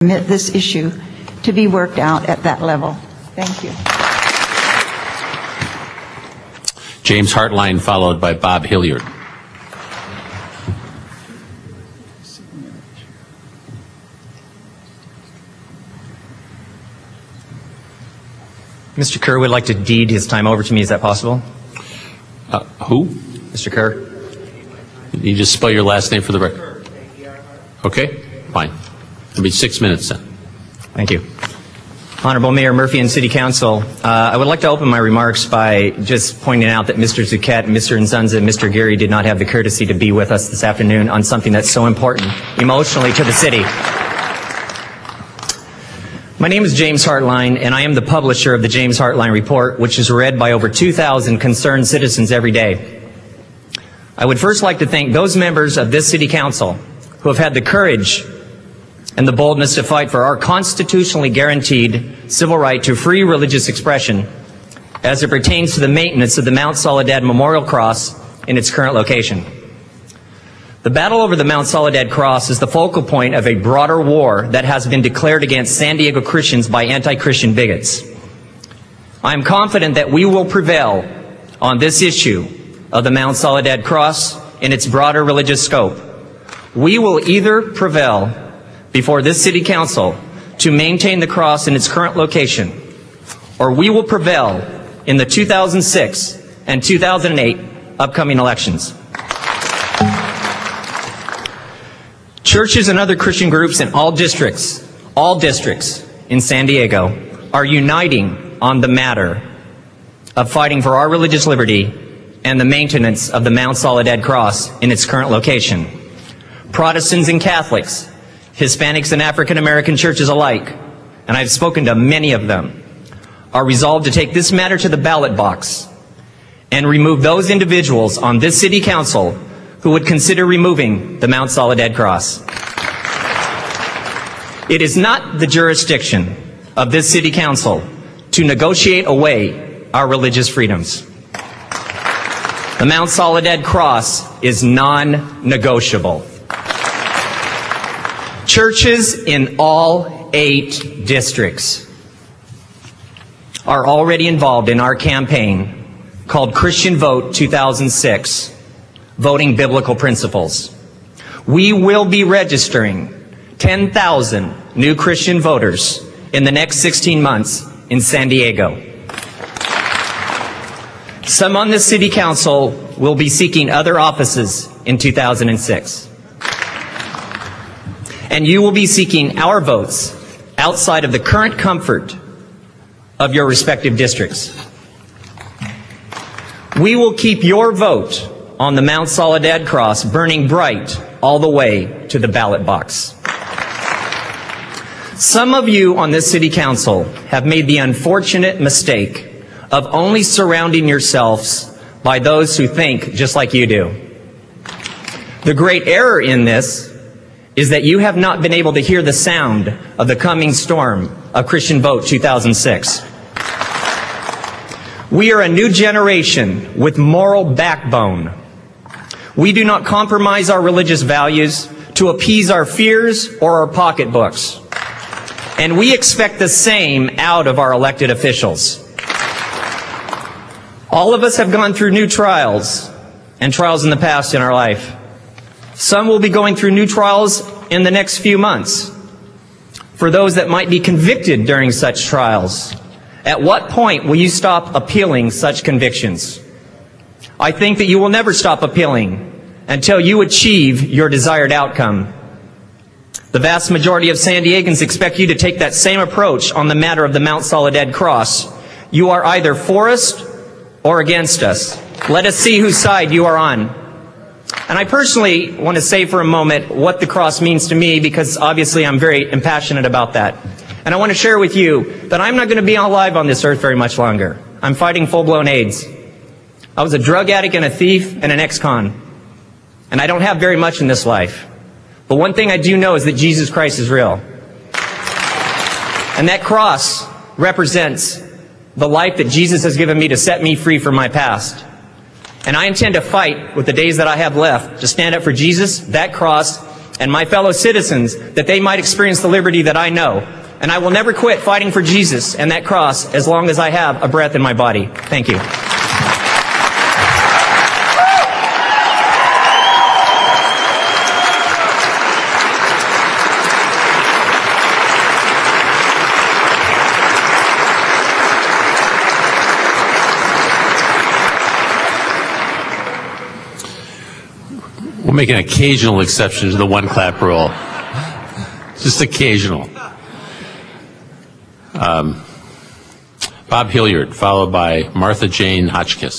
permit this issue to be worked out at that level. Thank you. James Hartline, followed by Bob Hilliard. Mr. Kerr would like to deed his time over to me. Is that possible? Who? Mr. Kerr. You just spell your last name for the record. Okay, fine. It'll be 6 minutes then. Thank you. Honorable Mayor Murphy and City Council, I would like to open my remarks by just pointing out that Mr. Zucchett, Mr. Nzunza, and Mr. Geary did not have the courtesy to be with us this afternoon on something that's so important emotionally to the city. My name is James Hartline, and I am the publisher of the James Hartline Report, which is read by over 2,000 concerned citizens every day. I would first like to thank those members of this City Council who have had the courage and the boldness to fight for our constitutionally guaranteed civil right to free religious expression as it pertains to the maintenance of the Mount Soledad Memorial Cross in its current location. The battle over the Mount Soledad Cross is the focal point of a broader war that has been declared against San Diego Christians by anti-Christian bigots. I am confident that we will prevail on this issue of the Mount Soledad Cross in its broader religious scope. We will either prevail before this City Council to maintain the cross in its current location, or we will prevail in the 2006 and 2008 upcoming elections. Churches and other Christian groups in all districts in San Diego are uniting on the matter of fighting for our religious liberty and the maintenance of the Mount Soledad Cross in its current location. Protestants and Catholics, Hispanics and African American churches alike, and I've spoken to many of them, are resolved to take this matter to the ballot box and remove those individuals on this City Council who would consider removing the Mount Soledad Cross. It is not the jurisdiction of this City Council to negotiate away our religious freedoms. The Mount Soledad Cross is non-negotiable. Churches in all 8 districts are already involved in our campaign called Christian Vote 2006. Voting biblical principles. We will be registering 10,000 new Christian voters in the next 16 months in San Diego. Some on this City Council will be seeking other offices in 2006. And you will be seeking our votes outside of the current comfort of your respective districts. We will keep your vote on the Mount Soledad Cross burning bright all the way to the ballot box. Some of you on this City Council have made the unfortunate mistake of only surrounding yourselves by those who think just like you do. The great error in this is that you have not been able to hear the sound of the coming storm of Christian Vote 2006. We are a new generation with moral backbone. We do not compromise our religious values to appease our fears or our pocketbooks. And we expect the same out of our elected officials. All of us have gone through new trials and trials in the past in our life. Some will be going through new trials in the next few months. For those that might be convicted during such trials, at what point will you stop appealing such convictions? I think that you will never stop appealing until you achieve your desired outcome. The vast majority of San Diegans expect you to take that same approach on the matter of the Mount Soledad Cross. You are either for us or against us. Let us see whose side you are on. And I personally want to say for a moment what the cross means to me, because obviously I'm very passionate about that. And I want to share with you that I'm not going to be alive on this earth very much longer. I'm fighting full-blown AIDS. I was a drug addict and a thief and an ex-con. And I don't have very much in this life. But one thing I do know is that Jesus Christ is real. And that cross represents the life that Jesus has given me to set me free from my past. And I intend to fight with the days that I have left to stand up for Jesus, that cross, and my fellow citizens that they might experience the liberty that I know. And I will never quit fighting for Jesus and that cross as long as I have a breath in my body. Thank you. We'll make an occasional exception to the one clap rule. Just occasional. Bob Hilliard, followed by Martha Jane Hotchkiss.